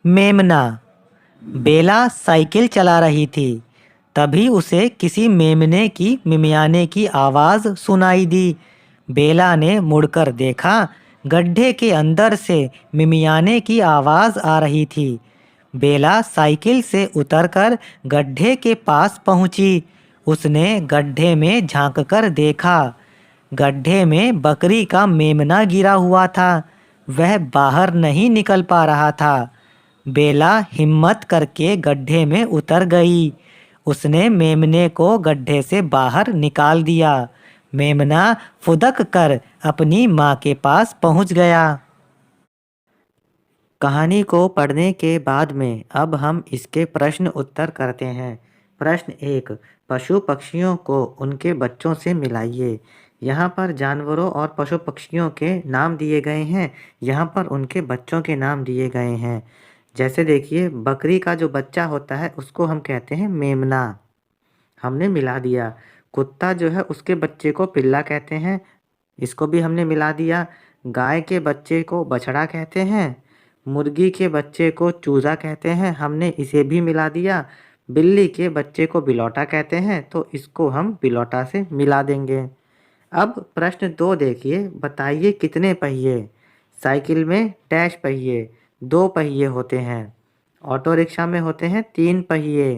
मेमना। बेला साइकिल चला रही थी। तभी उसे किसी मेमने की मिमियाने की आवाज़ सुनाई दी। बेला ने मुड़कर देखा, गड्ढे के अंदर से मिमियाने की आवाज़ आ रही थी। बेला साइकिल से उतरकर गड्ढे के पास पहुंची। उसने गड्ढे में झांककर देखा। गड्ढे में बकरी का मेमना गिरा हुआ था। वह बाहर नहीं निकल पा रहा था। बेला हिम्मत करके गड्ढे में उतर गई। उसने मेमने को गड्ढे से बाहर निकाल दिया। मेमना फुदक कर अपनी माँ के पास पहुँच गया। कहानी को पढ़ने के बाद में अब हम इसके प्रश्न उत्तर करते हैं। प्रश्न 1, पशु पक्षियों को उनके बच्चों से मिलाइए। यहाँ पर जानवरों और पशु पक्षियों के नाम दिए गए हैं। यहाँ पर उनके बच्चों के नाम दिए गए हैं। जैसे देखिए, बकरी का जो बच्चा होता है उसको हम कहते हैं मेमना, हमने मिला दिया। कुत्ता जो है उसके बच्चे को पिल्ला कहते हैं, इसको भी हमने मिला दिया। गाय के बच्चे को बछड़ा कहते हैं। मुर्गी के बच्चे को चूज़ा कहते हैं, हमने इसे भी मिला दिया। बिल्ली के बच्चे को बिलौटा कहते हैं, तो इसको हम बिलौटा से मिला देंगे। अब प्रश्न 2 देखिए, बताइए कितने पहिए। साइकिल में डैश पहिए, 2 पहिए होते हैं। ऑटो रिक्शा में होते हैं 3 पहिए।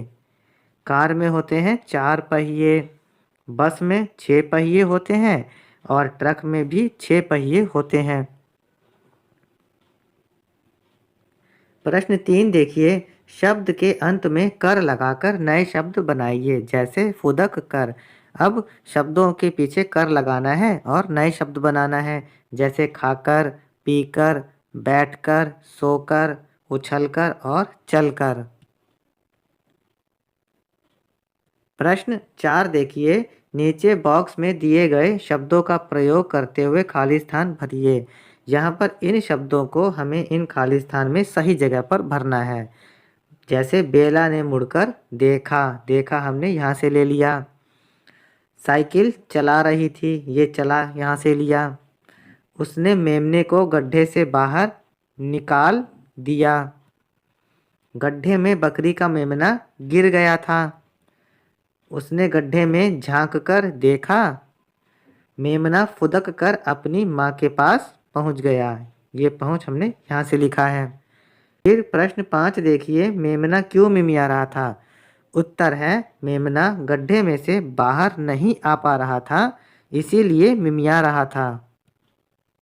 कार में होते हैं 4 पहिए। बस में 6 पहिए होते हैं और ट्रक में भी 6 पहिए होते हैं। प्रश्न 3 देखिए, शब्द के अंत में कर लगाकर नए शब्द बनाइए, जैसे फुदक कर। अब शब्दों के पीछे कर लगाना है और नए शब्द बनाना है, जैसे खाकर, पीकर, बैठकर, सोकर, उछलकर और चलकर। प्रश्न 4 देखिए, नीचे बॉक्स में दिए गए शब्दों का प्रयोग करते हुए खाली स्थान भरिए। यहाँ पर इन शब्दों को हमें इन खाली स्थान में सही जगह पर भरना है। जैसे बेला ने मुड़कर देखा, देखा हमने यहाँ से ले लिया। साइकिल चला रही थी, ये चला यहाँ से लिया। उसने मेमने को गड्ढे से बाहर निकाल दिया। गड्ढे में बकरी का मेमना गिर गया था। उसने गड्ढे में झांक कर देखा। मेमना फुदक कर अपनी माँ के पास पहुँच गया। ये पहुँच हमने यहाँ से लिखा है। फिर प्रश्न 5 देखिए, मेमना क्यों मिमिया रहा था। उत्तर है, मेमना गड्ढे में से बाहर नहीं आ पा रहा था, इसीलिए मिमिया रहा था।